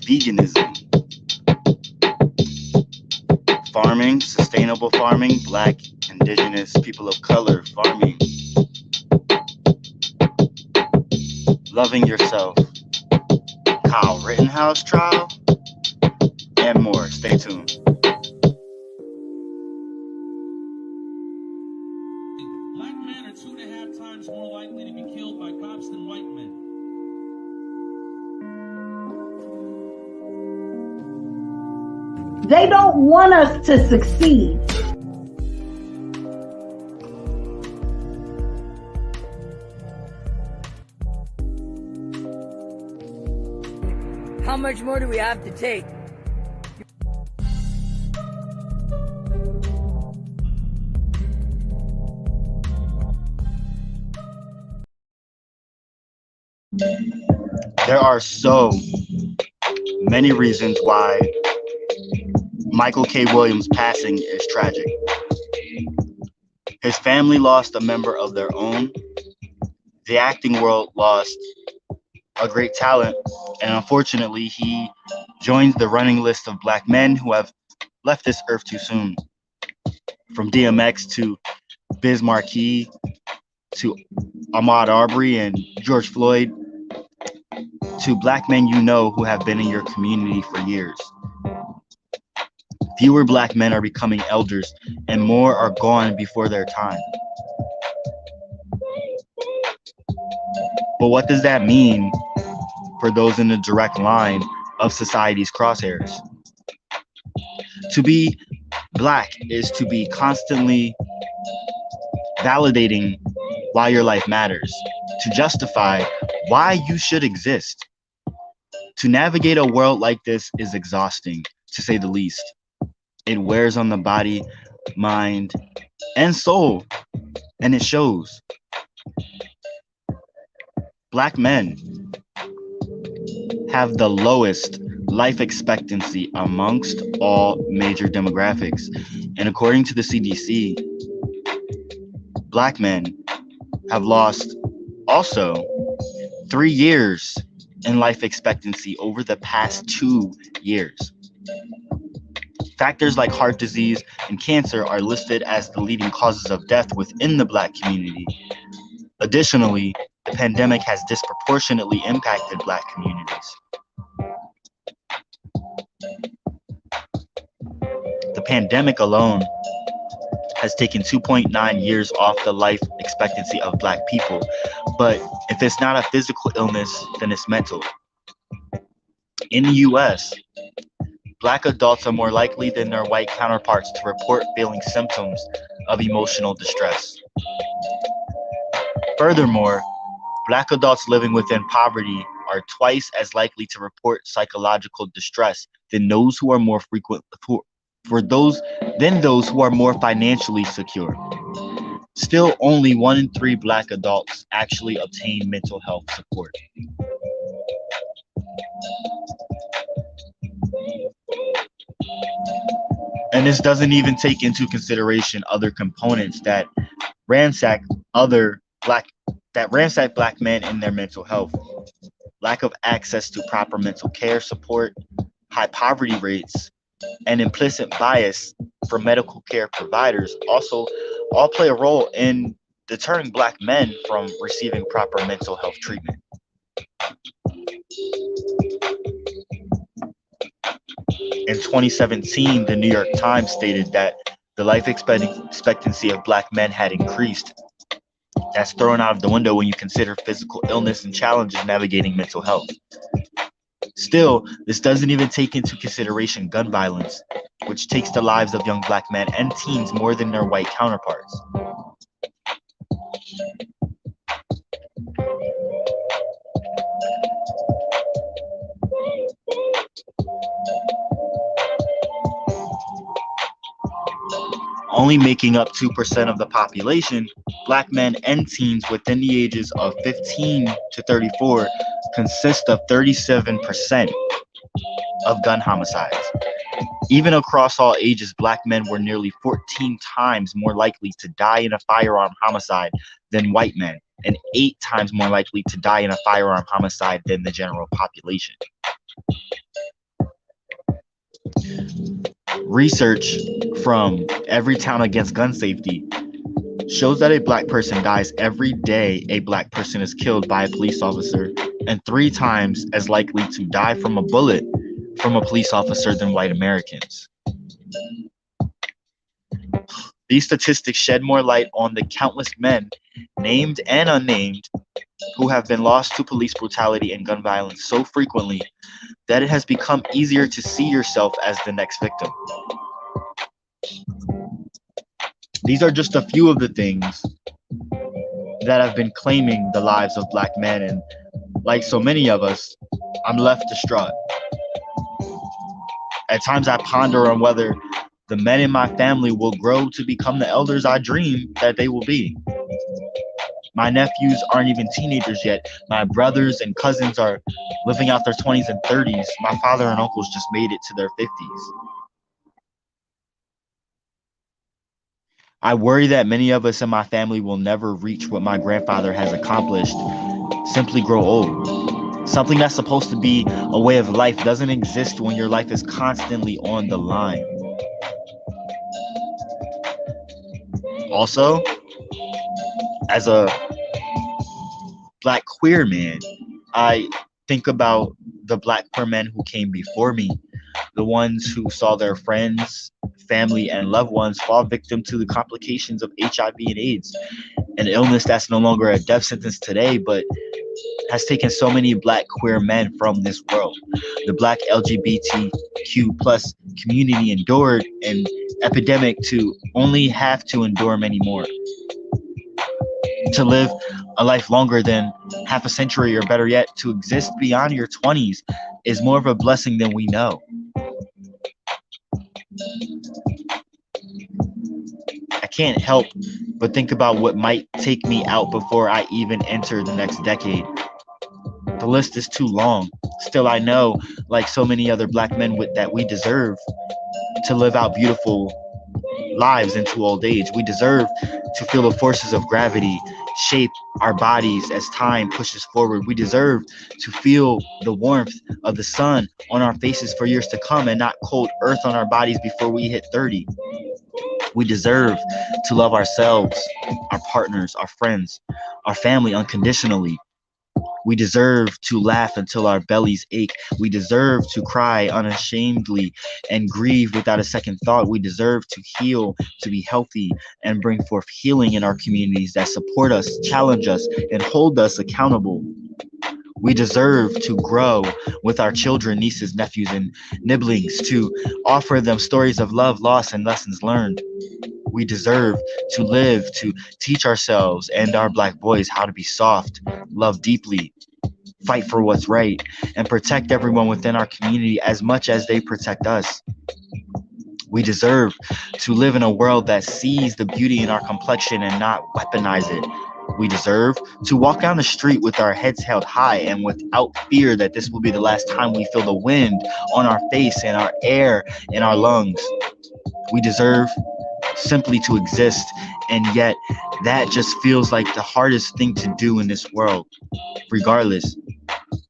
veganism, farming, sustainable farming, black, indigenous, people of color, farming, loving yourself, Kyle Rittenhouse trial, and more. Stay tuned. Black men are 2.5 times more likely to be killed by cops than white men. They don't want us to succeed. How much more do we have to take? There are so many reasons why Michael K. Williams' passing is tragic. His family lost a member of their own. The acting world lost a great talent, and unfortunately, he joins the running list of black men who have left this earth too soon. From DMX to Biz Markie to Ahmaud Arbery and George Floyd to black men you know who have been in your community for years. Fewer black men are becoming elders, and more are gone before their time. But what does that mean for those in the direct line of society's crosshairs? To be black is to be constantly validating why your life matters, to justify why you should exist. To navigate a world like this is exhausting, to say the least. It wears on the body, mind, and soul, and it shows. Black men have the lowest life expectancy amongst all major demographics. And according to the CDC, black men have lost also 3 years in life expectancy over the past 2 years. Factors like heart disease and cancer are listed as the leading causes of death within the black community. Additionally, the pandemic has disproportionately impacted black communities. The pandemic alone has taken 2.9 years off the life expectancy of black people. But if it's not a physical illness, then it's mental. In the US, black adults are more likely than their white counterparts to report feeling symptoms of emotional distress. Furthermore, black adults living within poverty are twice as likely to report psychological distress than those who are more financially secure. Still, only 1 in 3 black adults actually obtain mental health support. And this doesn't even take into consideration other components that ransack black men in their mental health. Lack of access to proper mental care support, high poverty rates, and implicit bias for medical care providers also all play a role in deterring black men from receiving proper mental health treatment. In 2017, the New York Times stated that the life expectancy of black men had increased. That's thrown out of the window when you consider physical illness and challenges navigating mental health. Still, this doesn't even take into consideration gun violence, which takes the lives of young black men and teens more than their white counterparts. Only making up 2% of the population, black men and teens within the ages of 15 to 34 consist of 37% of gun homicides. Even across all ages, black men were nearly 14 times more likely to die in a firearm homicide than white men, and 8 times more likely to die in a firearm homicide than the general population. Research from Every Town Against Gun Safety shows that a black person dies every day a black person is killed by a police officer, and 3 times as likely to die from a bullet from a police officer than white Americans. These statistics shed more light on the countless men, named and unnamed, who have been lost to police brutality and gun violence so frequently that it has become easier to see yourself as the next victim. These are just a few of the things that have been claiming the lives of black men, and like so many of us, I'm left distraught. At times I ponder on whether the men in my family will grow to become the elders I dream that they will be. My nephews aren't even teenagers yet. My brothers and cousins are living out their 20s and 30s. My father and uncles just made it to their 50s. I worry that many of us in my family will never reach what my grandfather has accomplished, simply grow old. Something that's supposed to be a way of life doesn't exist when your life is constantly on the line. Also, as a black queer man, I think about the black queer men who came before me, the ones who saw their friends, family, and loved ones fall victim to the complications of HIV and AIDS, an illness that's no longer a death sentence today, but has taken so many black queer men from this world. The black LGBTQ plus community endured an epidemic to only have to endure many more. To live a life longer than half a century, or better yet, to exist beyond your 20s, is more of a blessing than we know. I can't help but think about what might take me out before I even enter the next decade. The list is too long. Still, I know, like so many other black men, that we deserve to live out beautiful lives into old age. We deserve to feel the forces of gravity shape our bodies as time pushes forward. We deserve to feel the warmth of the sun on our faces for years to come, and not cold earth on our bodies before we hit 30. We deserve to love ourselves, our partners, our friends, our family unconditionally. We deserve to laugh until our bellies ache. We deserve to cry unashamedly and grieve without a second thought. We deserve to heal, to be healthy, and bring forth healing in our communities that support us, challenge us, and hold us accountable. We deserve to grow with our children, nieces, nephews, and nibblings, to offer them stories of love, loss, and lessons learned. We deserve to live, to teach ourselves and our black boys how to be soft, love deeply, fight for what's right, and protect everyone within our community as much as they protect us. We deserve to live in a world that sees the beauty in our complexion and not weaponize it. We deserve to walk down the street with our heads held high and without fear that this will be the last time we feel the wind on our face and our air in our lungs. We deserve simply to exist, and yet that just feels like the hardest thing to do in this world. Regardless,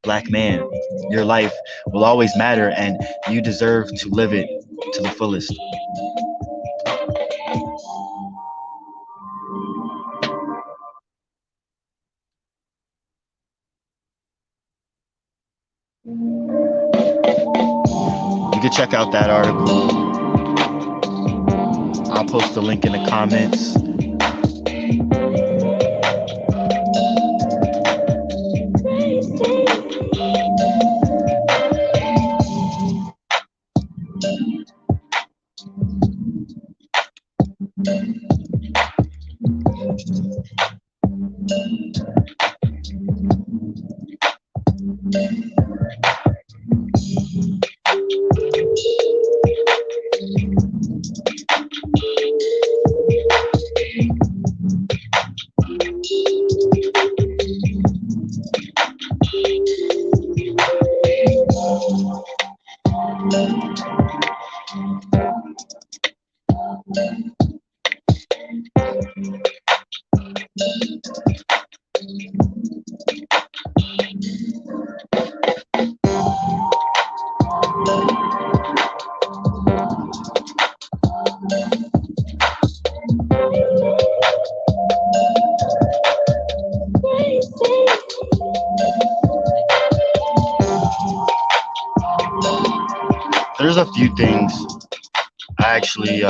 black man, your life will always matter, and you deserve to live it to the fullest. You can check out that article. I'll post the link in the comments. there's a few things I actually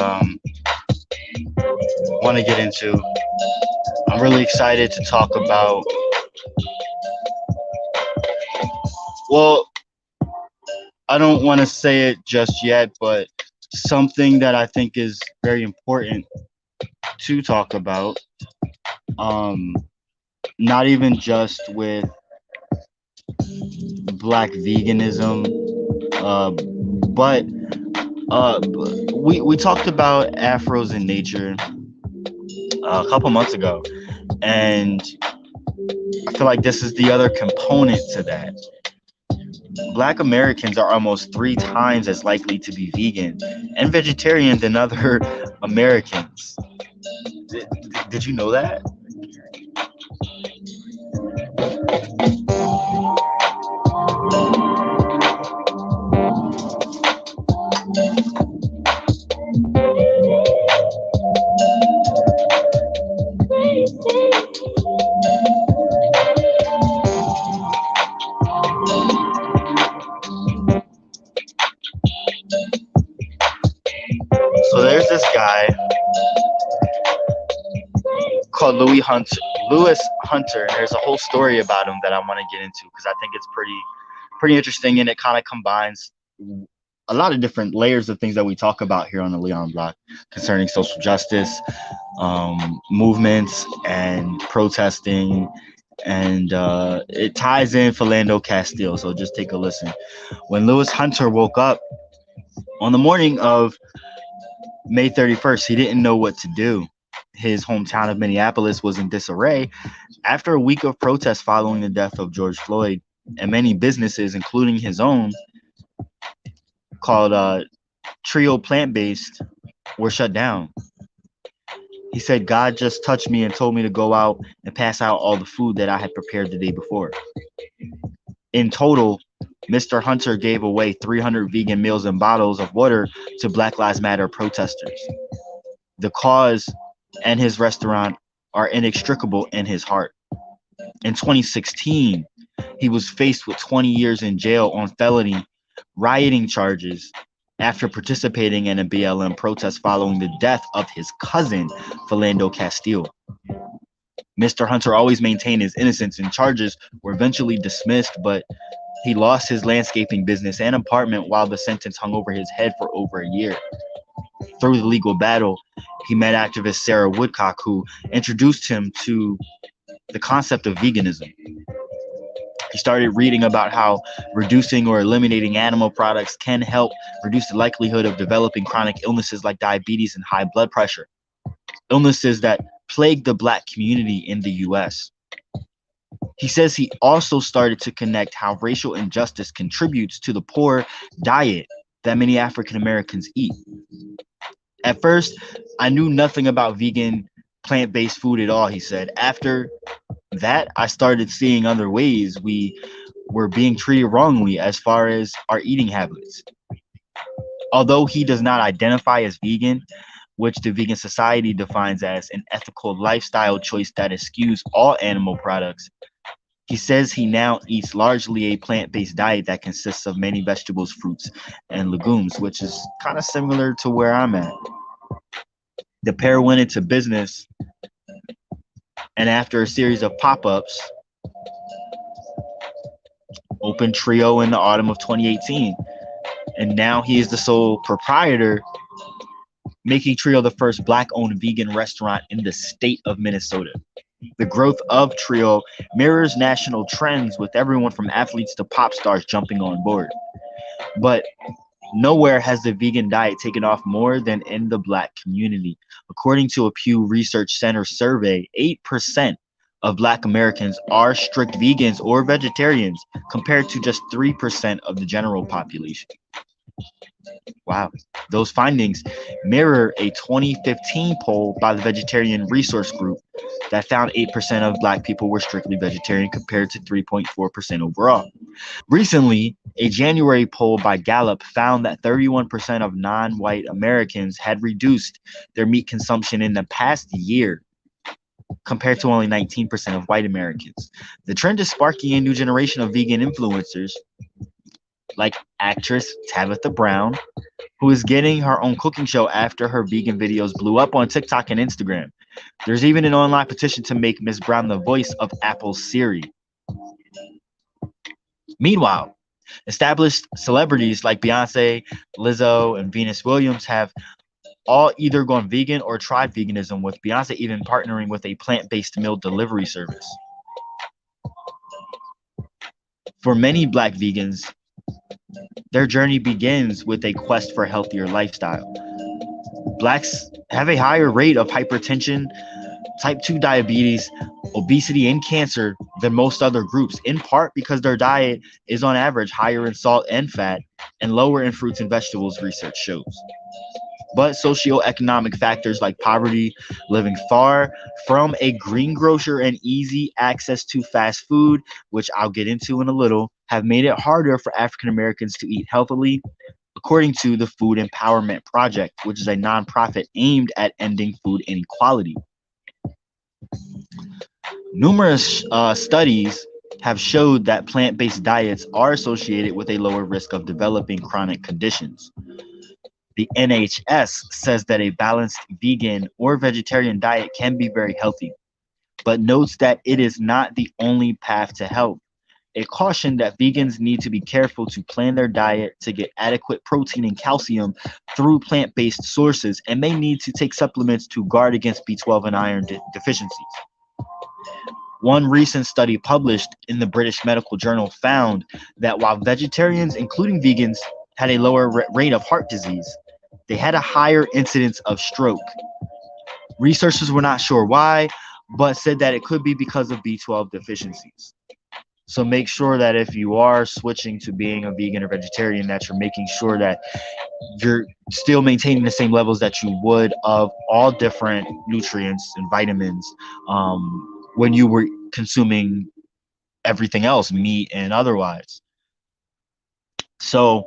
want to get into. I'm really excited to talk about. Well, I don't want to say it just yet, but something that I think is very important to talk about. Um, Not even just with black veganism, but we talked about afros in nature a couple months ago, and I feel like this is the other component to that. Black Americans are almost 3 times as likely to be vegan and vegetarian than other Americans. Did you know that? So there's this guy called Lewis Hunter, and there's a whole story about him that I want to get into because I think it's pretty interesting, and it kind of combines a lot of different layers of things that we talk about here on the Leon Block concerning social justice, movements, and protesting, and it ties in Philando Castile. So just take a listen. When Lewis Hunter woke up on the morning of May 31st, he didn't know what to do. His hometown of Minneapolis was in disarray after a week of protests following the death of George Floyd, and many businesses, including his own, called Trio Plant Based, were shut down. He said, God just touched me and told me to go out and pass out all the food that I had prepared the day before. In total, Mr. Hunter gave away 300 vegan meals and bottles of water to Black Lives Matter protesters. The cause and his restaurant are inextricable in his heart. In 2016, he was faced with 20 years in jail on felony rioting charges after participating in a BLM protest following the death of his cousin, Philando Castile. Mr. Hunter always maintained his innocence, and charges were eventually dismissed, but he lost his landscaping business and apartment while the sentence hung over his head for over a year. Through the legal battle, he met activist Sarah Woodcock, who introduced him to the concept of veganism. He started reading about how reducing or eliminating animal products can help reduce the likelihood of developing chronic illnesses like diabetes and high blood pressure, illnesses that plague the Black community in the US. He says he also started to connect how racial injustice contributes to the poor diet that many African Americans eat. At first, I knew nothing about vegan, plant-based food at all, he said. After that, I started seeing other ways we were being treated wrongly as far as our eating habits. Although he does not identify as vegan, which the Vegan Society defines as an ethical lifestyle choice that eschews all animal products, he says he now eats largely a plant-based diet that consists of many vegetables, fruits, and legumes, which is kind of similar to where I'm at. The pair went into business, and after a series of pop-ups, opened Trio in the autumn of 2018. And now he is the sole proprietor, making Trio the first Black-owned vegan restaurant in the state of Minnesota. The growth of Trio mirrors national trends, with everyone from athletes to pop stars jumping on board. But nowhere has the vegan diet taken off more than in the Black community. According to a Pew Research Center survey, 8% of Black Americans are strict vegans or vegetarians, compared to just 3% of the general population. Wow. Those findings mirror a 2015 poll by the Vegetarian Resource Group that found 8% of Black people were strictly vegetarian, compared to 3.4% overall. Recently, a January poll by Gallup found that 31% of non-white Americans had reduced their meat consumption in the past year, compared to only 19% of white Americans. The trend is sparking a new generation of vegan influencers like actress Tabitha Brown, who is getting her own cooking show after her vegan videos blew up on TikTok and Instagram. There's even an online petition to make Miss Brown the voice of Apple's Siri. Meanwhile, established celebrities like Beyonce, Lizzo, and Venus Williams have all either gone vegan or tried veganism, with Beyonce even partnering with a plant-based meal delivery service. For many Black vegans, their journey begins with a quest for a healthier lifestyle. Blacks have a higher rate of hypertension, type 2 diabetes, obesity, and cancer than most other groups, in part because their diet is on average higher in salt and fat and lower in fruits and vegetables, research shows. But socioeconomic factors like poverty, living far from a greengrocer, and easy access to fast food, which I'll get into in a little, have made it harder for African Americans to eat healthily, according to the Food Empowerment Project, which is a nonprofit aimed at ending food inequality. Numerous studies have showed that plant-based diets are associated with a lower risk of developing chronic conditions. The NHS says that a balanced vegan or vegetarian diet can be very healthy, but notes that it is not the only path to health. It cautioned that vegans need to be careful to plan their diet to get adequate protein and calcium through plant-based sources, and may need to take supplements to guard against B12 and iron deficiencies. One recent study published in the British Medical Journal found that while vegetarians, including vegans, had a lower rate of heart disease, they had a higher incidence of stroke. Researchers were not sure why, but said that it could be because of B12 deficiencies. So make sure that if you are switching to being a vegan or vegetarian, that you're making sure that you're still maintaining the same levels that you would of all different nutrients and vitamins when you were consuming everything else, meat and otherwise. So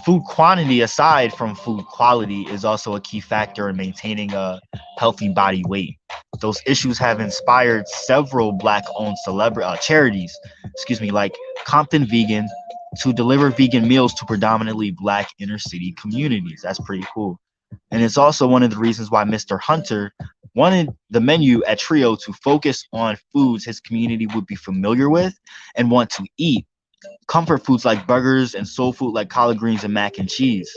food quantity, aside from food quality, is also a key factor in maintaining a healthy body weight. Those issues have inspired several Black-owned charities, like Compton Vegan, to deliver vegan meals to predominantly Black inner-city communities. That's pretty cool. And it's also one of the reasons why Mr. Hunter wanted the menu at Trio to focus on foods his community would be familiar with and want to eat. Comfort foods like burgers and soul food like collard greens and mac and cheese.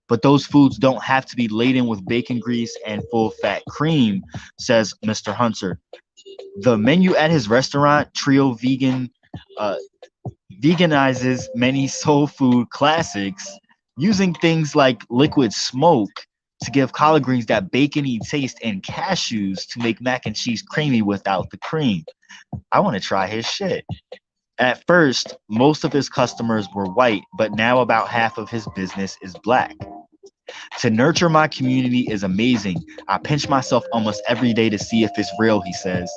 But those foods don't have to be laden with bacon grease and full fat cream, says Mr. Hunter. The menu at his restaurant, Trio Vegan, veganizes many soul food classics, using things like liquid smoke to give collard greens that bacony taste, and cashews to make mac and cheese creamy without the cream. I want to try his shit. At first, most of his customers were white, but now about half of his business is Black. To nurture my community is amazing. I pinch myself almost every day to see if it's real, he says.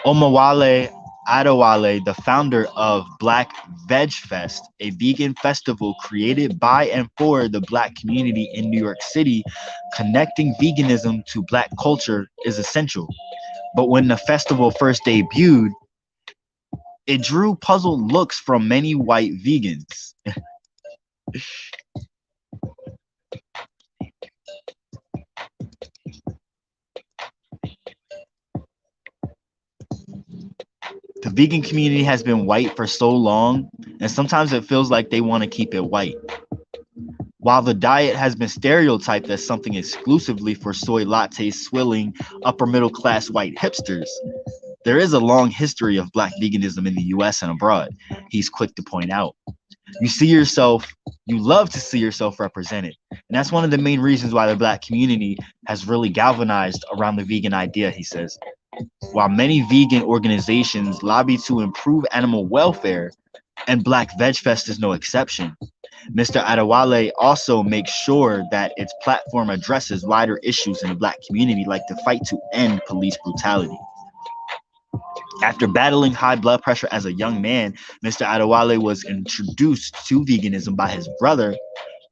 Omawale Adewale, the founder of Black Veg Fest, a vegan festival created by and for the Black community in New York City, connecting veganism to Black culture is essential. But when the festival first debuted, it drew puzzled looks from many white vegans. The vegan community has been white for so long, and sometimes it feels like they want to keep it white. While the diet has been stereotyped as something exclusively for soy latte swilling upper middle class white hipsters, there is a long history of Black veganism in the US and abroad, he's quick to point out. You love to see yourself represented. And that's one of the main reasons why the Black community has really galvanized around the vegan idea, he says. While many vegan organizations lobby to improve animal welfare, and Black Veg Fest is no exception, Mr. Adewale also makes sure that its platform addresses wider issues in the Black community, like the fight to end police brutality. After battling high blood pressure as a young man, Mr. Adewale was introduced to veganism by his brother,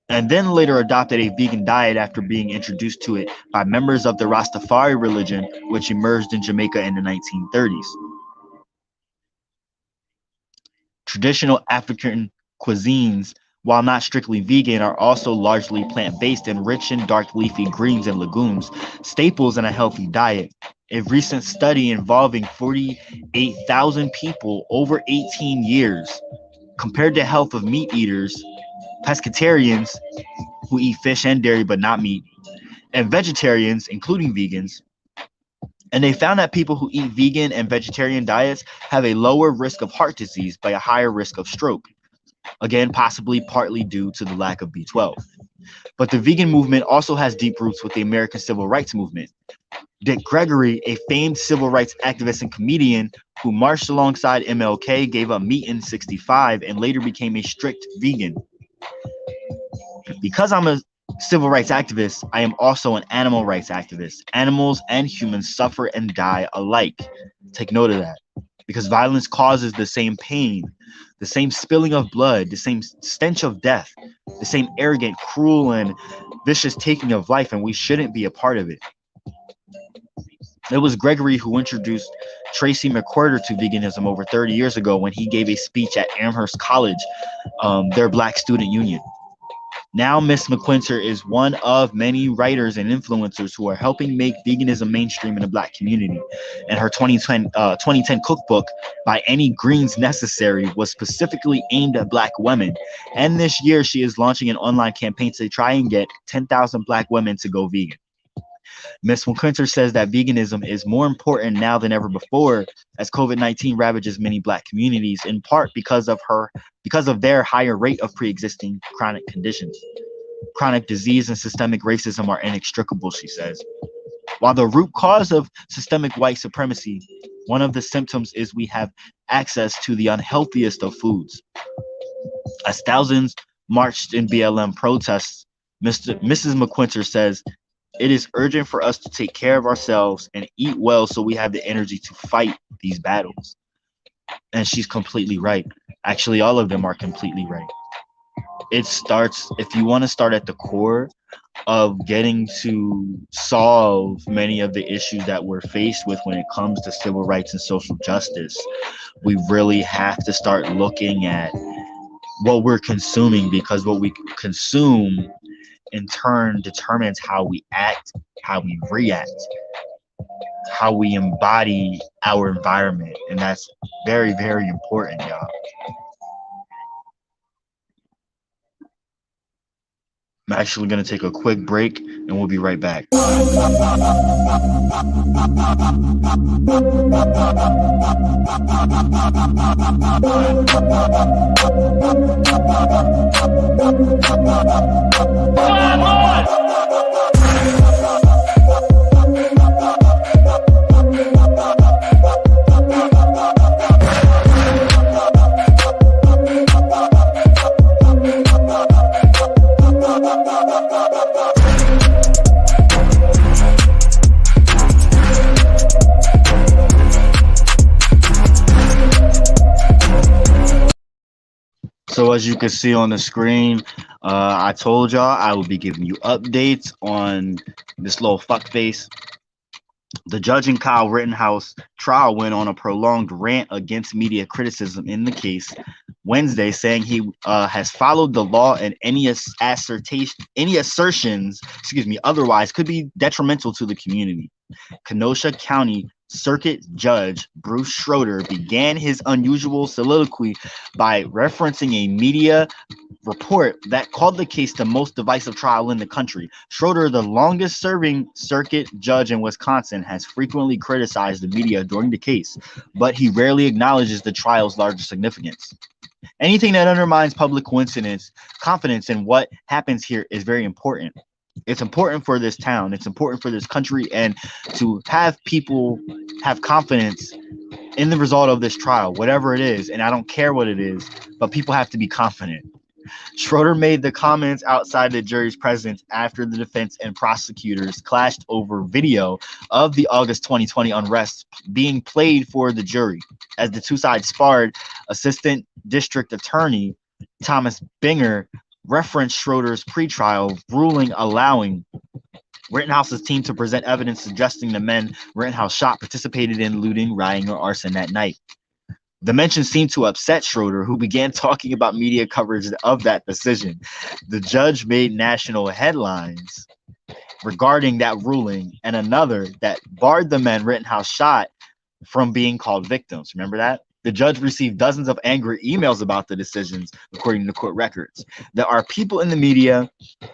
and then later adopted a vegan diet after being introduced to it by members of the Rastafari religion, which emerged in Jamaica in the 1930s. Traditional African cuisines, while not strictly vegan, are also largely plant-based and rich in dark leafy greens and legumes, staples in a healthy diet. A recent study involving 48,000 people over 18 years compared the health of meat eaters, pescatarians who eat fish and dairy but not meat, and vegetarians, including vegans. And they found that people who eat vegan and vegetarian diets have a lower risk of heart disease by a higher risk of stroke. Again, possibly partly due to the lack of B12. But the vegan movement also has deep roots with the American civil rights movement. Dick Gregory, a famed civil rights activist and comedian who marched alongside MLK, gave up meat in '65 and later became a strict vegan. Because I'm a civil rights activist, I am also an animal rights activist. Animals and humans suffer and die alike. Take note of that. Because violence causes the same pain, the same spilling of blood, the same stench of death, the same arrogant, cruel, and vicious taking of life, and we shouldn't be a part of it. It was Gregory who introduced Tracy McQuarter to veganism over 30 years ago when he gave a speech at Amherst College, their Black student union. Now, Miss McQuinter is one of many writers and influencers who are helping make veganism mainstream in the Black community. And her 2010 cookbook, By Any Greens Necessary, was specifically aimed at Black women. And this year, she is launching an online campaign to try and get 10,000 Black women to go vegan. Ms. McQuinter says that veganism is more important now than ever before as COVID-19 ravages many Black communities, in part because of their higher rate of pre-existing chronic conditions. Chronic disease and systemic racism are inextricable, she says. While the root cause of systemic white supremacy, one of the symptoms is we have access to the unhealthiest of foods. As thousands marched in BLM protests, Mrs. McQuinter says, it is urgent for us to take care of ourselves and eat well so we have the energy to fight these battles. And she's completely right. Actually, all of them are completely right. It starts, if you want to start at the core of getting to solve many of the issues that we're faced with when it comes to civil rights and social justice, we really have to start looking at what we're consuming, because what we consume in turn determines how we act, how we react, how we embody our environment. And that's very, very important, y'all. I'm actually going to take a quick break and we'll be right back. So as you can see on the screen, I told y'all I will be giving you updates on this little fuckface. The judge in Kyle Rittenhouse trial went on a prolonged rant against media criticism in the case Wednesday, saying he has followed the law and any assertions, otherwise could be detrimental to the community. Kenosha County Circuit Judge Bruce Schroeder began his unusual soliloquy by referencing a media report that called the case the most divisive trial in the country. Schroeder, the longest serving circuit judge in Wisconsin, has frequently criticized the media during the case, but he rarely acknowledges the trial's larger significance. Anything that undermines public confidence in what happens here is very important. It's important for this town, it's important for this country, and to have people have confidence in the result of this trial, whatever it is, and I don't care what it is, but people have to be confident. Schroeder made the comments outside the jury's presence after the defense and prosecutors clashed over video of the August 2020 unrest being played for the jury. As the two sides sparred, Assistant District Attorney Thomas Binger referenced Schroeder's pretrial ruling allowing Rittenhouse's team to present evidence suggesting the men Rittenhouse shot participated in looting, rioting, or arson that night. The mention seemed to upset Schroeder, who began talking about media coverage of that decision. The judge made national headlines regarding that ruling, and another that barred the men Rittenhouse shot from being called victims. Remember that? The judge received dozens of angry emails about the decisions, according to court records. There are people in the media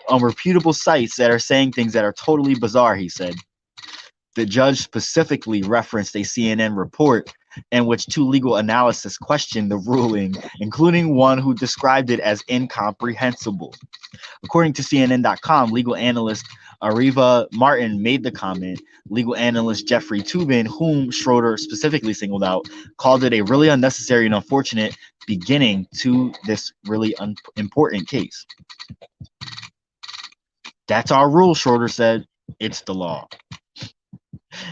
on reputable sites that are saying things that are totally bizarre, he said. The judge specifically referenced a CNN report in which two legal analysts questioned the ruling, including one who described it as incomprehensible. According to CNN.com, legal analyst Ariva Martin made the comment. Legal analyst Jeffrey Toobin, whom Schroeder specifically singled out, called it a really unnecessary and unfortunate beginning to this really important case. That's our rule, Schroeder said. It's the law.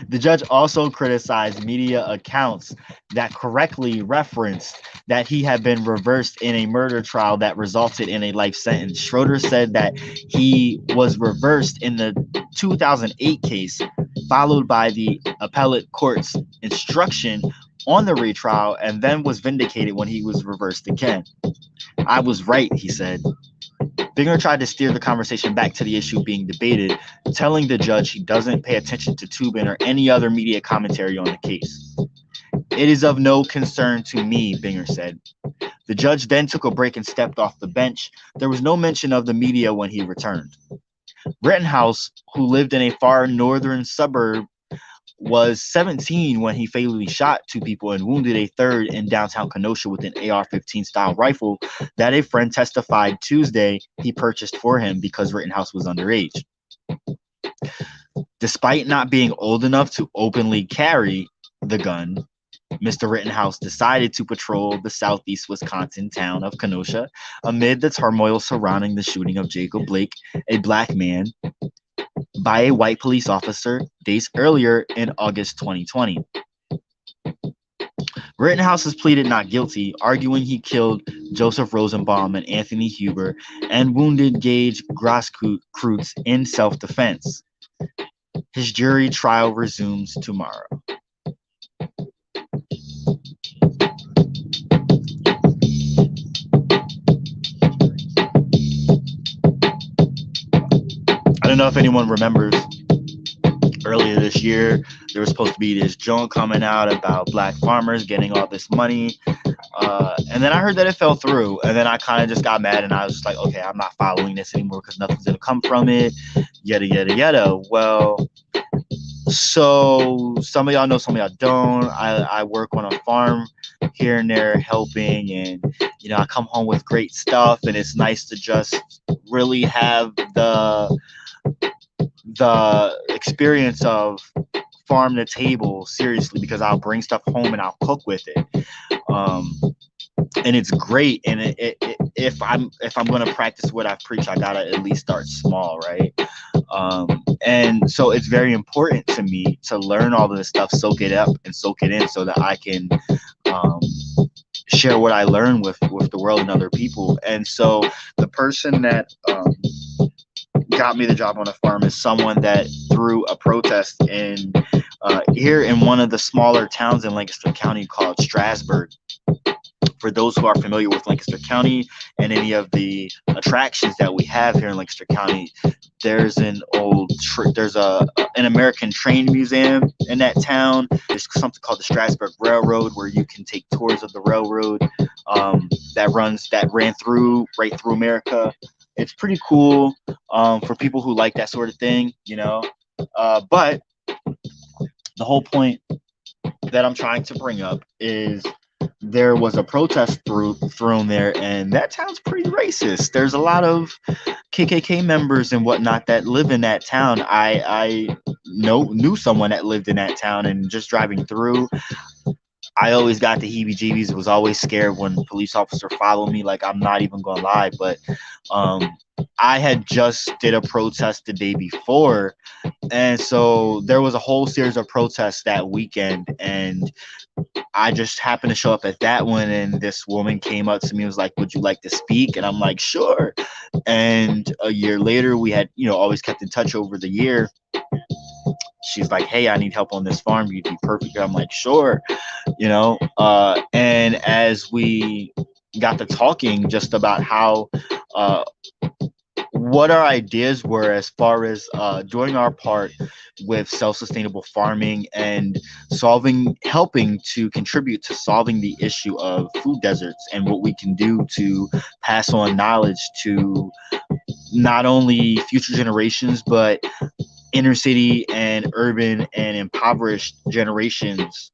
The judge also criticized media accounts that correctly referenced that he had been reversed in a murder trial that resulted in a life sentence. Schroeder said that he was reversed in the 2008 case, followed by the appellate court's instruction on the retrial, and then was vindicated when he was reversed again. I was right, he said. Binger tried to steer the conversation back to the issue being debated, telling the judge he doesn't pay attention to Toobin or any other media commentary on the case. It is of no concern to me, Binger said. The judge then took a break and stepped off the bench. There was no mention of the media when he returned. Rittenhouse, who lived in a far northern suburb, was 17 when he fatally shot two people and wounded a third in downtown Kenosha with an AR-15 style rifle that a friend testified Tuesday he purchased for him because Rittenhouse was underage. Despite not being old enough to openly carry the gun, Mr. Rittenhouse decided to patrol the southeast Wisconsin town of Kenosha amid the turmoil surrounding the shooting of Jacob Blake, a black man, by a white police officer days earlier in August 2020. Rittenhouse has pleaded not guilty, arguing he killed Joseph Rosenbaum and Anthony Huber and wounded Gage Grosskreutz in self-defense. His jury trial resumes tomorrow. I don't know if anyone remembers, earlier this year, there was supposed to be this joint coming out about black farmers getting all this money. And then I heard that it fell through. And then I kind of just got mad and I was just like, okay, I'm not following this anymore because nothing's going to come from it. Yada, yada, yada. Well, so some of y'all know, some of y'all don't. I work on a farm here and there helping, and you know, I come home with great stuff, and it's nice to just really have the experience of farm to table seriously, because I'll bring stuff home and I'll cook with it. And it's great. And if I'm going to practice what I preach, I gotta at least start small, right? And so it's very important to me to learn all of this stuff, soak it up and soak it in, so that I can share what I learn with the world and other people. And so the person that got me the job on a farm is someone that threw a protest in here in one of the smaller towns in Lancaster County called Strasburg. For those who are familiar with Lancaster County and any of the attractions that we have here in Lancaster County, there's an American train museum in that town. There's something called the Strasburg Railroad, where you can take tours of the railroad that ran right through America. It's pretty cool for people who like that sort of thing, you know. But the whole point that I'm trying to bring up is there was a protest thrown there, and that town's pretty racist. There's a lot of KKK members and whatnot that live in that town. I knew someone that lived in that town, and just driving through, I always got the heebie-jeebies. Was always scared when police officer followed me. Like, I'm not even gonna lie, but I had just did a protest the day before, and so there was a whole series of protests that weekend, and I just happened to show up at that one, and this woman came up to me and was like, "Would you like to speak?" And I'm like, "Sure." And a year later, we had, always kept in touch over the year. she's like, hey, I need help on this farm, you'd be perfect. I'm like, sure, and as we got to talking just about how uh, what our ideas were as far as doing our part with self-sustainable farming and helping to contribute to solving the issue of food deserts, and what we can do to pass on knowledge to not only future generations but inner city and urban and impoverished generations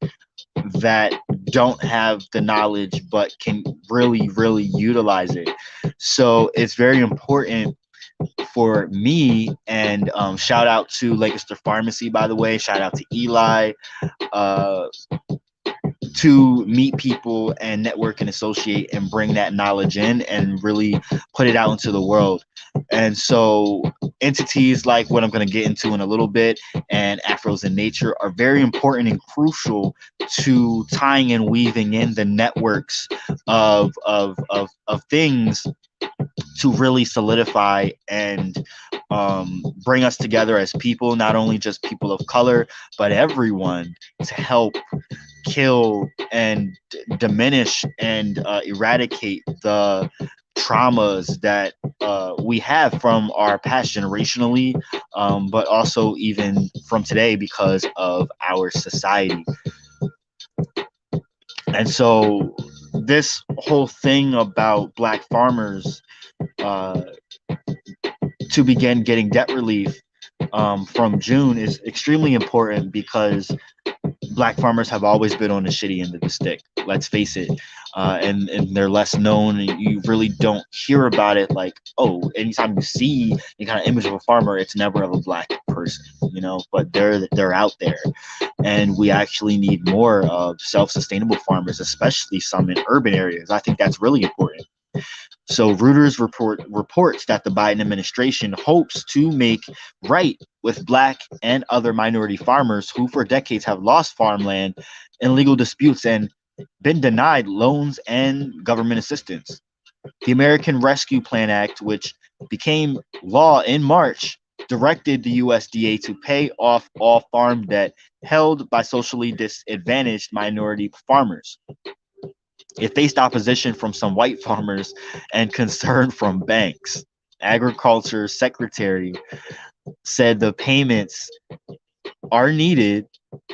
that don't have the knowledge but can really, really utilize it. So it's very important for me, and shout out to Lancaster Pharmacy, by the way. Shout out to Eli, uh, to meet people and network and associate and bring that knowledge in and really put it out into the world. And so entities like what I'm going to get into in a little bit and Afros in Nature are very important and crucial to tying and weaving in the networks of things to really solidify and bring us together as people, not only just people of color, but everyone, to help kill and diminish and eradicate the traumas that we have from our past generationally, but also even from today because of our society. And so this whole thing about Black farmers uh, to begin getting debt relief from June is extremely important because Black farmers have always been on the shitty end of the stick. Let's face it. And they're less known, and you really don't hear about it. Like, oh, anytime you see any kind of image of a farmer, it's never of a Black person, but they're out there. And we actually need more of self-sustainable farmers, especially some in urban areas. I think that's really important. So Reuters reports that the Biden administration hopes to make right with Black and other minority farmers who for decades have lost farmland in legal disputes and been denied loans and government assistance. The American Rescue Plan Act, which became law in March, directed the USDA to pay off all farm debt held by socially disadvantaged minority farmers. It faced opposition from some white farmers and concern from banks. Agriculture Secretary said the payments are needed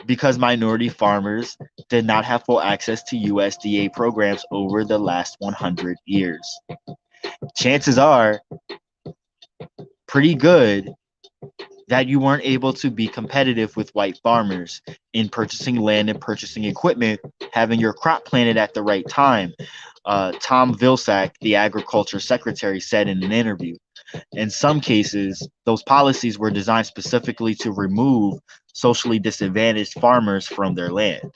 because minority farmers did not have full access to USDA programs over the last 100 years. Chances are pretty good that you weren't able to be competitive with white farmers in purchasing land and purchasing equipment, having your crop planted at the right time. Tom Vilsack, the agriculture secretary, said in an interview. In some cases, those policies were designed specifically to remove socially disadvantaged farmers from their land.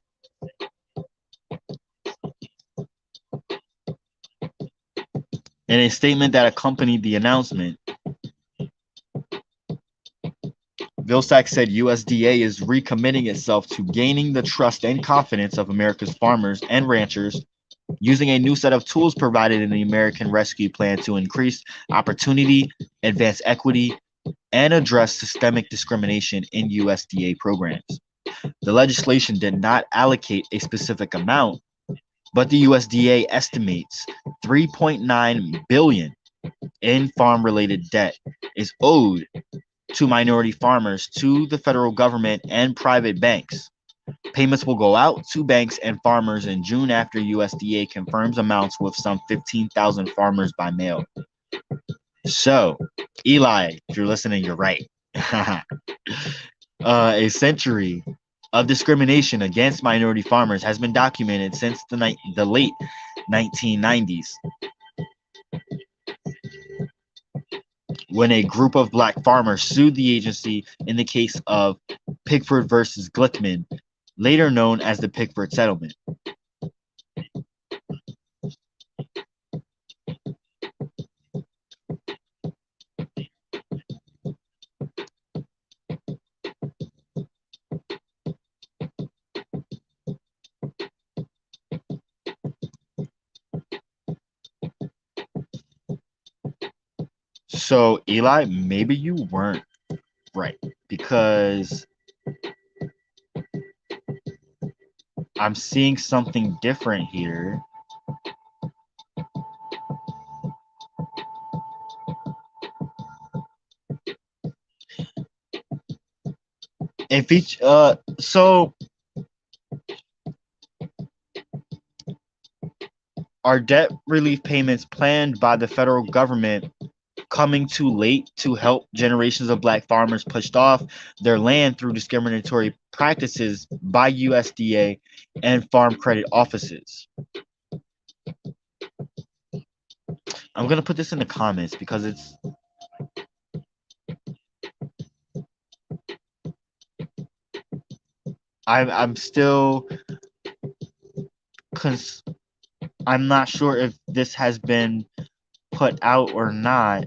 In a statement that accompanied the announcement, Vilsack said USDA is recommitting itself to gaining the trust and confidence of America's farmers and ranchers using a new set of tools provided in the American Rescue Plan to increase opportunity, advance equity, and address systemic discrimination in USDA programs. The legislation did not allocate a specific amount, but the USDA estimates $3.9 billion in farm-related debt is owed to minority farmers, to the federal government, and private banks. Payments will go out to banks and farmers in June after USDA confirms amounts with some 15,000 farmers by mail. So, Eli, if you're listening, you're right. A century of discrimination against minority farmers has been documented since the late 1990s. When a group of Black farmers sued the agency in the case of Pickford versus Glickman, later known as the Pickford Settlement. So, Eli, maybe you weren't right, because I'm seeing something different here. If each so are debt relief payments planned by the federal government coming too late to help generations of black farmers pushed off their land through discriminatory practices by USDA and farm credit offices? I'm gonna put this in the comments because I'm still cons I'm not sure if this has been put out or not,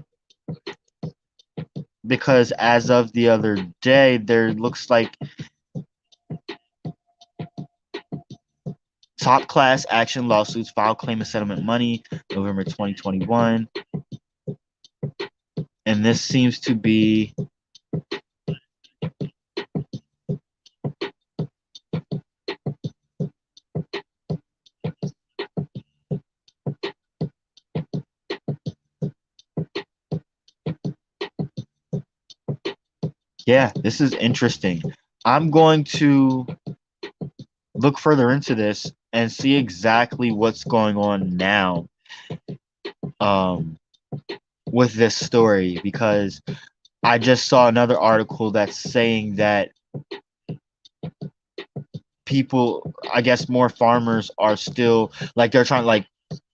because as of the other day there looks like top class action lawsuits filed claim of settlement money November 2021, and this seems to be yeah, this is interesting. I'm going to look further into this and see exactly what's going on now um, with this story, because I just saw another article that's saying that people, I guess more farmers are still like they're trying like,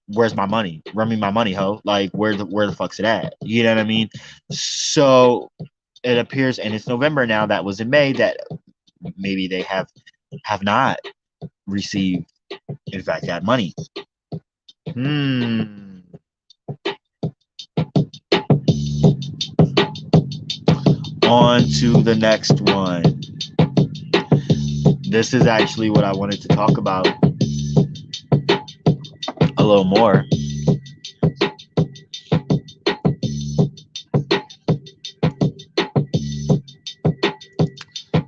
where's my money? Run me my money, ho. Like where the fuck's it at? You know what I mean? So it appears, and it's November now, that was in May, that maybe they have not received, in fact, that money. On to the next one. This is actually what I wanted to talk about a little more.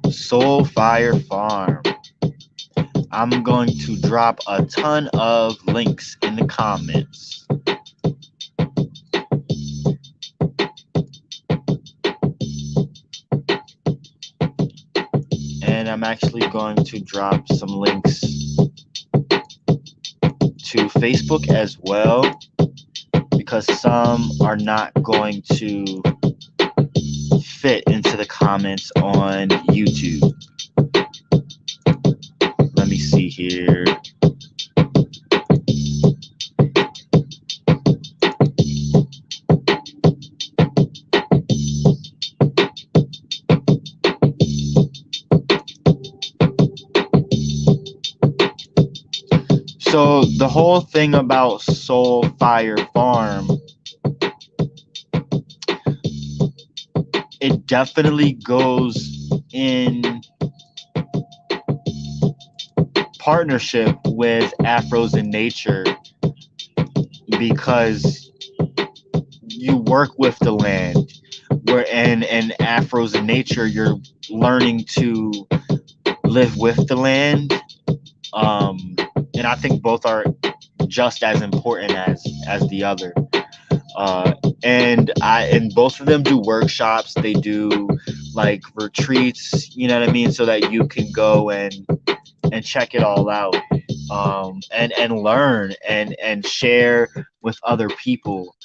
Soul Fire Farm. I'm going to drop a ton of links in the comments. And I'm actually going to drop some links to Facebook as well, because some are not going to fit into the comments on YouTube. Let me see here. So the whole thing about Soul Fire Farm, it definitely goes in partnership with Afros in Nature, because you work with the land, where and Afros in Nature, you're learning to live with the land, and I think both are just as important as the other. And both of them do workshops. They do like retreats, you know what I mean, so that you can go and check it all out, and learn and share with other people.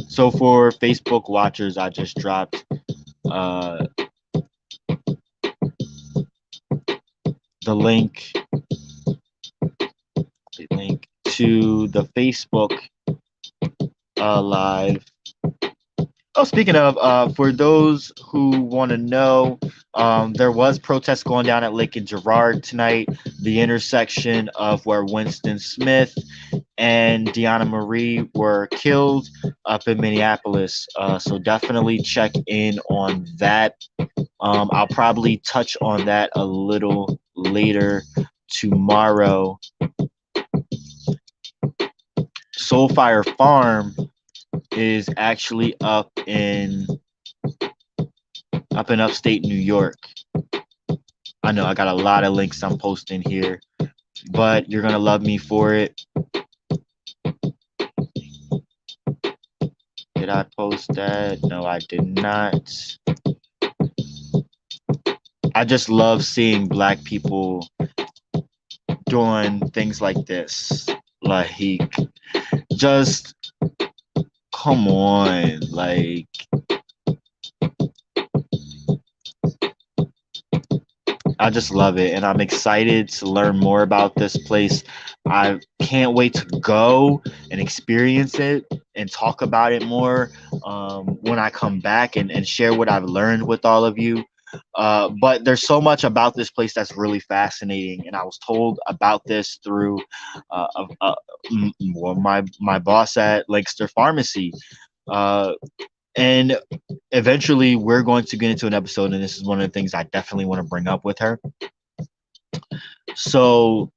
So for Facebook watchers, I just dropped the link to the Facebook live. Oh, speaking of, for those who want to know, there was protests going down at Lake and Girard tonight, the intersection of where Winston Smith and Deanna Marie were killed up in Minneapolis. So definitely check in on that. I'll probably touch on that a little later tomorrow. Soulfire Farm is actually up in upstate New York. I know I got a lot of links I'm posting here, but you're gonna love me for it. Did I post that? No, I did not. I just love seeing black people doing things like this. Like, just come on. Like, I just love it, and I'm excited to learn more about this place. I can't wait to go and experience it and talk about it more when I come back and share what I've learned with all of you. But there's so much about this place that's really fascinating, and I was told about this through well, my boss at Lancaster Pharmacy. Uh, and eventually we're going to get into an episode, and this is one of the things I definitely want to bring up with her. So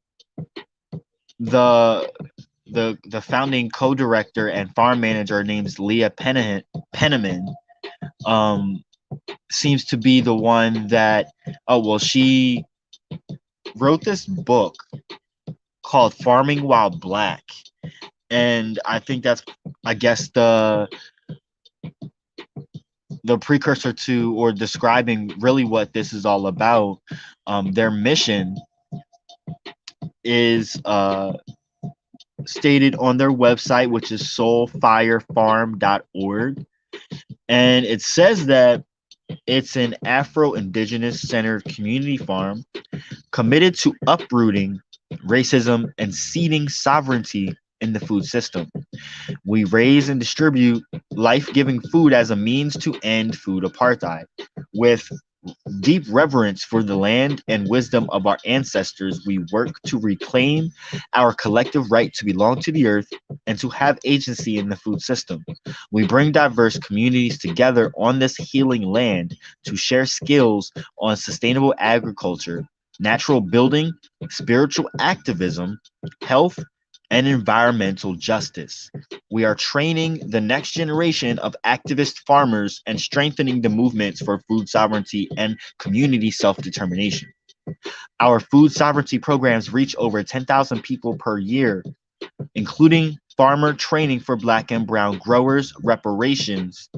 the founding co-director and farm manager named Leah Penniman seems to be the one that she wrote this book called Farming While Black, and I think that's, I guess, the precursor to, or describing really what this is all about. Their mission is stated on their website, which is soulfirefarm.org. And it says that it's an Afro-Indigenous centered community farm committed to uprooting racism and seeding sovereignty in the food system. We raise and distribute life-giving food as a means to end food apartheid. With deep reverence for the land and wisdom of our ancestors, we work to reclaim our collective right to belong to the earth and to have agency in the food system. We bring diverse communities together on this healing land to share skills on sustainable agriculture, natural building, spiritual activism, health, and environmental justice. We are training the next generation of activist farmers and strengthening the movements for food sovereignty and community self-determination. Our food sovereignty programs reach over 10,000 people per year, including farmer training for Black and brown growers, reparations,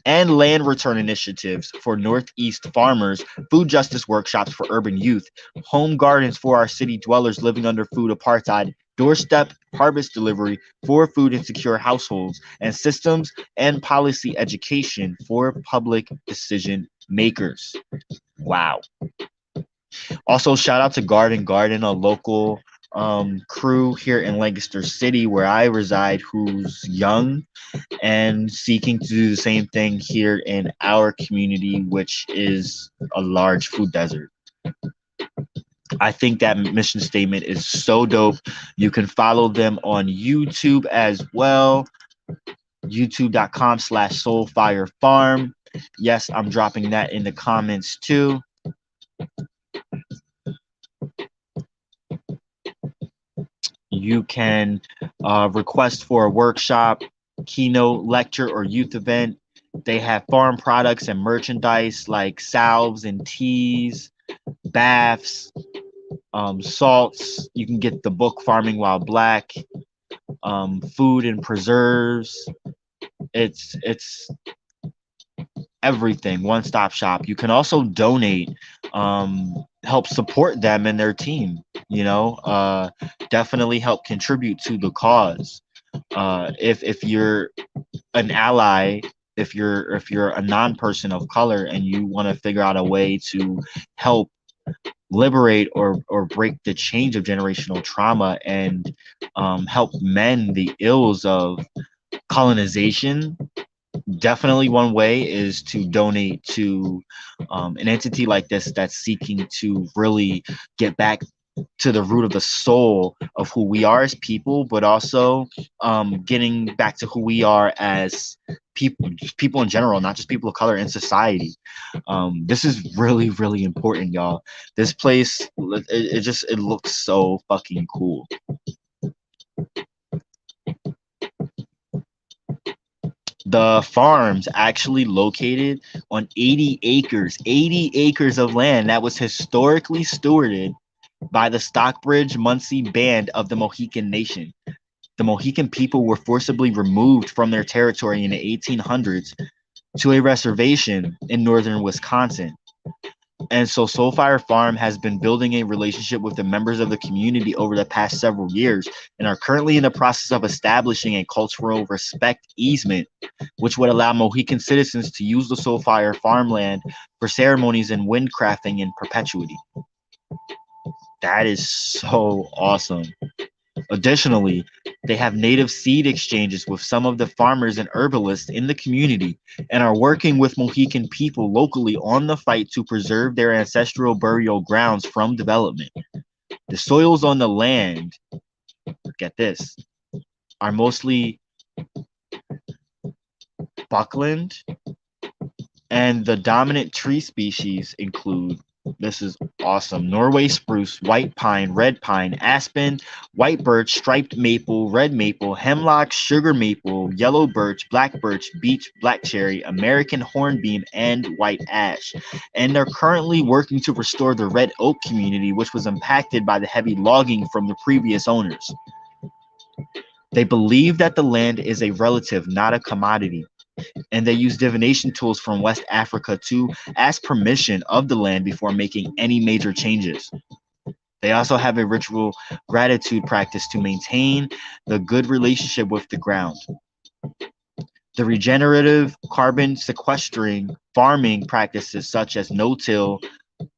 and land return initiatives for Northeast farmers, food justice workshops for urban youth, home gardens for our city dwellers living under food apartheid, doorstep harvest delivery for food insecure households, and systems and policy education for public decision makers. Wow. Also, shout out to Garden, a local crew here in Lancaster City where I reside, who's young and seeking to do the same thing here in our community, which is a large food desert. I think that mission statement is so dope. You can follow them on YouTube as well. YouTube.com/soulfirefarm. Yes, I'm dropping that in the comments too. You can request for a workshop, keynote lecture, or youth event. They have farm products and merchandise like salves and teas, baths, salts. You can get the book Farming While Black, food and preserves. It's everything, one-stop shop. You can also donate, help support them and their team, definitely help contribute to the cause. If you're an ally, if you're a non-person of color and you want to figure out a way to help liberate or break the change of generational trauma and help mend the ills of colonization, definitely one way is to donate to an entity like this that's seeking to really get back to the root of the soul of who we are as people, but also getting back to who we are as people in general, not just people of color in society. This is really, really important, y'all. This place, it looks so fucking cool. The farms actually located on 80 acres of land that was historically stewarded by the Stockbridge Munsee Band of the Mohican Nation. The Mohican people were forcibly removed from their territory in the 1800s to a reservation in northern Wisconsin. And so Soulfire Farm has been building a relationship with the members of the community over the past several years and are currently in the process of establishing a cultural respect easement, which would allow Mohican citizens to use the Soulfire farmland for ceremonies and windcrafting in perpetuity. That is so awesome. Additionally, they have native seed exchanges with some of the farmers and herbalists in the community and are working with Mohican people locally on the fight to preserve their ancestral burial grounds from development. The soils on the land, get this, are mostly buckland, and the dominant tree species include, this is awesome, Norway spruce, white pine, red pine, aspen, white birch, striped maple, red maple, hemlock, sugar maple, yellow birch, black birch, beech, black cherry, American hornbeam, and white ash. And they're currently working to restore the red oak community, which was impacted by the heavy logging from the previous owners. They believe that the land is a relative, not a commodity, and they use divination tools from West Africa to ask permission of the land before making any major changes. They also have a ritual gratitude practice to maintain the good relationship with the ground. The regenerative carbon sequestering farming practices such as no-till,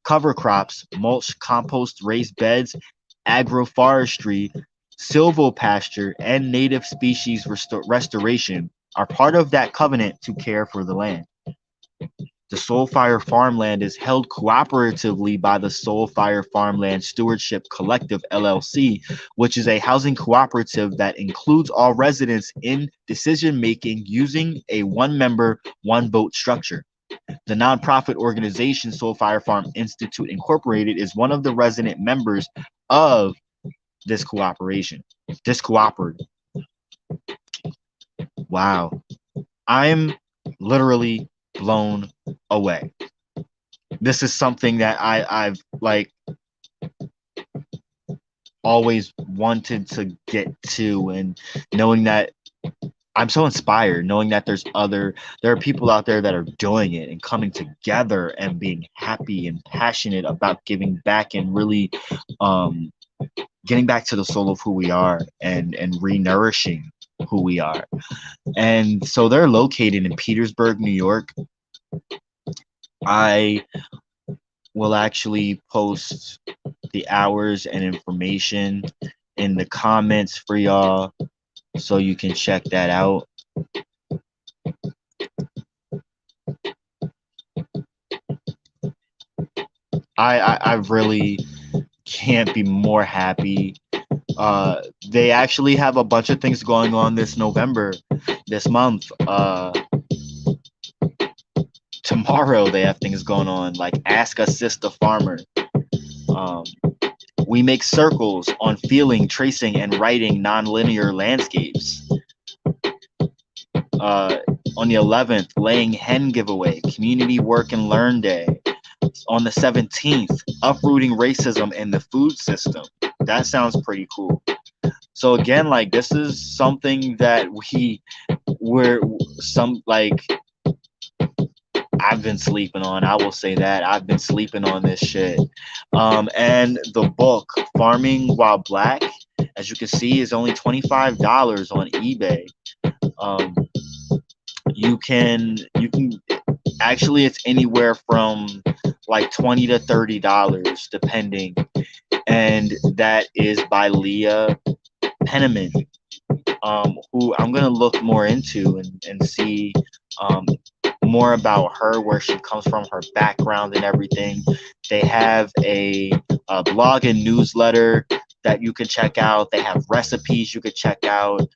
cover crops, mulch, compost, raised beds, agroforestry, silvopasture, and native species restoration are part of that covenant to care for the land. The Soulfire farmland is held cooperatively by the Soulfire Farmland Stewardship Collective LLC, which is a housing cooperative that includes all residents in decision making using a one member, one vote structure. The nonprofit organization Soulfire Farm Institute Incorporated is one of the resident members of this cooperation. This cooperative. Wow. I'm literally blown away. This is something that I've like always wanted to get to, and knowing that I'm so inspired, knowing that there are people out there that are doing it and coming together and being happy and passionate about giving back and really getting back to the soul of who we are and re-nourishing who we are. And so they're located in Petersburg, New York. I will actually post the hours and information in the comments for y'all so you can check that out. I really can't be more happy. They actually have a bunch of things going on this month. Tomorrow they have things going on like Ask a Sister Farmer. We make circles on feeling, tracing, and writing nonlinear landscapes. On the 11th, Laying Hen Giveaway, Community Work and Learn Day. On the 17th, Uprooting Racism in the Food System. That sounds pretty cool. So again, like, this is something that I've been sleeping on. I will say that I've been sleeping on this shit. And the book Farming While Black, as you can see, is only $25 on eBay. You can actually, it's anywhere from like $20 to $30 depending, and that is by Leah Penniman, who I'm gonna look more into and see more about her, where she comes from, her background and everything. They have a blog and newsletter that you can check out. They have recipes you could check out.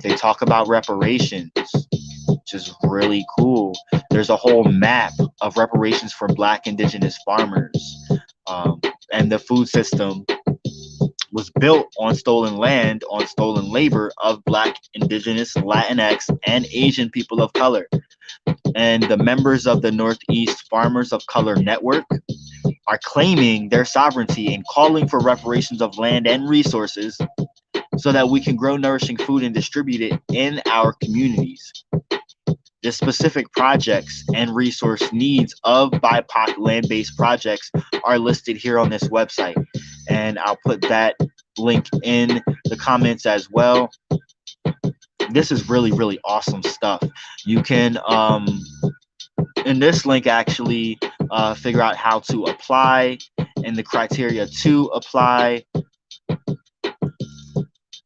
They talk about reparations, which is really cool. There's a whole map of reparations for Black Indigenous farmers, and the food system, was built on stolen land, on stolen labor of Black, Indigenous, Latinx, and Asian people of color. And the members of the Northeast Farmers of Color Network are claiming their sovereignty and calling for reparations of land and resources so that we can grow nourishing food and distribute it in our communities. The specific projects and resource needs of BIPOC land-based projects are listed here on this website. And I'll put that link in the comments as well. This is really, really awesome stuff. You can, in this link, actually figure out how to apply and the criteria to apply.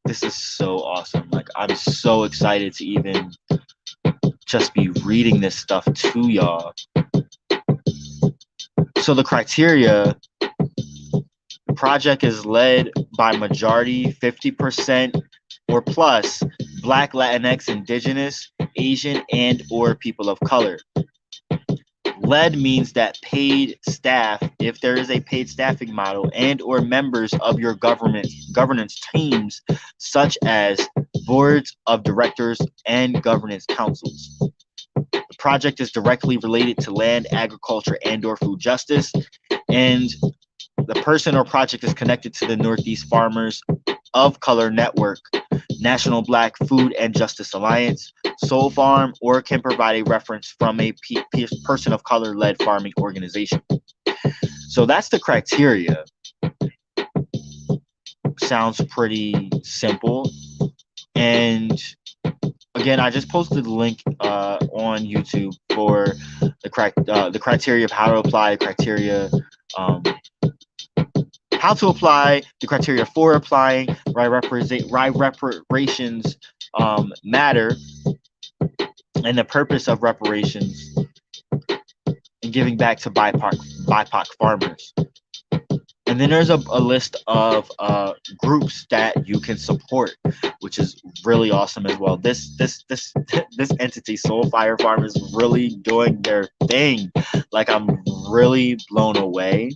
This is so awesome. Like, I'm so excited to even just be reading this stuff to y'all. So the criteria, the project is led by majority 50% or plus Black, Latinx, Indigenous, Asian, and or people of color. Led means that paid staff, if there is a paid staffing model, and or members of your governance teams, such as boards of directors and governance councils. The project is directly related to land, agriculture, and or food justice, and the person or project is connected to the Northeast Farmers of Color Network, National Black Food and Justice Alliance, Soul Farm, or can provide a reference from a person of color-led farming organization. So that's the criteria. Sounds pretty simple. And again, I just posted the link on YouTube for the criteria of how to apply, criteria, how to apply, the criteria for applying, why reparations matter, and the purpose of reparations and giving back to BIPOC farmers. And then there's a list of groups that you can support, which is really awesome as well. This entity, Soul Fire Farm, is really doing their thing. Like, I'm really blown away.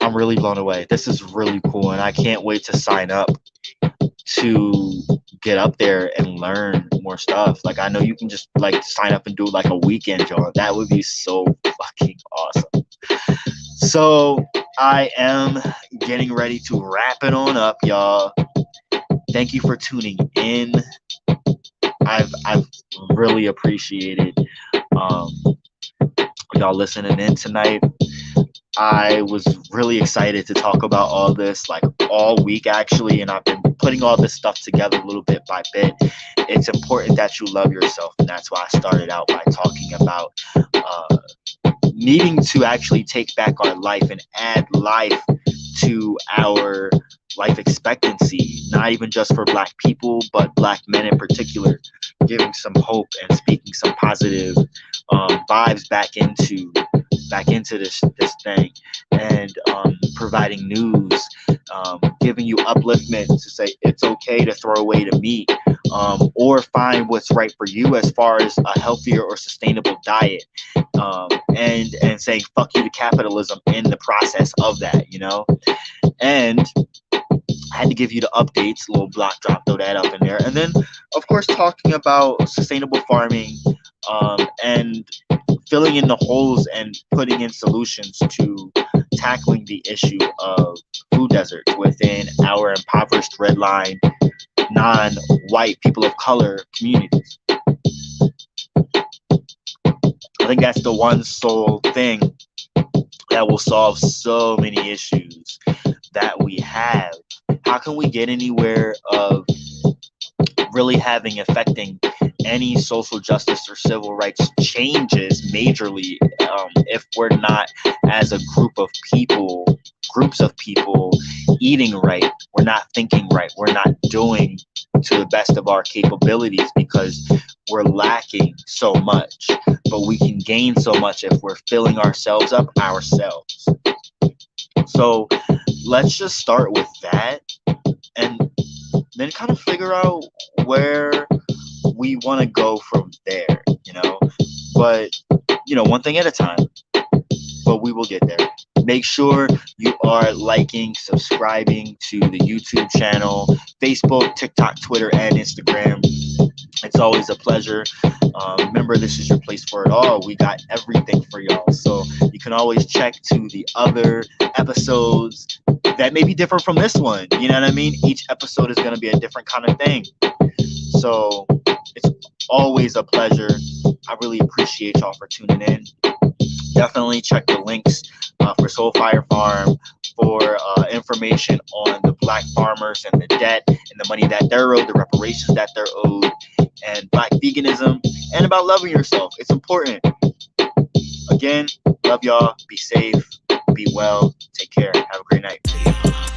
I'm really blown away. This is really cool, and I can't wait to sign up to get up there and learn more stuff. Like, I know you can just like sign up and do like a weekend, John. That would be so fucking awesome. So I am getting ready to wrap it on up, y'all. Thank you for tuning in. I've really appreciated y'all listening in tonight. I was really excited to talk about all this like all week actually, and I've been putting all this stuff together little bit by bit. It's important that you love yourself, and that's why I started out by talking about needing to actually take back our life and add life to our life expectancy, not even just for Black people, but Black men in particular, giving some hope and speaking some positive vibes back into this thing, and providing news, giving you upliftment to say it's okay to throw away the meat, or find what's right for you as far as a healthier or sustainable diet, and saying fuck you to capitalism in the process of that, you know. And I had to give you the updates, little block drop, throw that up in there, and then of course talking about sustainable farming, and filling in the holes and putting in solutions to tackling the issue of food deserts within our impoverished, redline, non-white people of color communities. I think that's the one sole thing that will solve so many issues that we have. How can we get anywhere of really affecting any social justice or civil rights changes majorly if we're not, as a groups of people, eating right, we're not thinking right, we're not doing to the best of our capabilities because we're lacking so much. But we can gain so much if we're filling ourselves up ourselves. So let's just start with that, and then kind of figure out where we want to go from there, you know. But, you know, one thing at a time. but we will get there. Make sure you are liking, subscribing to the YouTube channel, Facebook, TikTok, Twitter, and Instagram. It's always a pleasure. Remember, this is your place for it all. We got everything for y'all. So you can always check to the other episodes that may be different from this one. You know what I mean? Each episode is going to be a different kind of thing. So it's always a pleasure. I really appreciate y'all for tuning in. Definitely check the links for Soul Fire Farm for information on the black farmers and the debt and the money that they're owed, the reparations that they're owed, and black veganism, and about loving yourself. It's important. Again, love y'all. Be safe. Be well. Take care. Have a great night.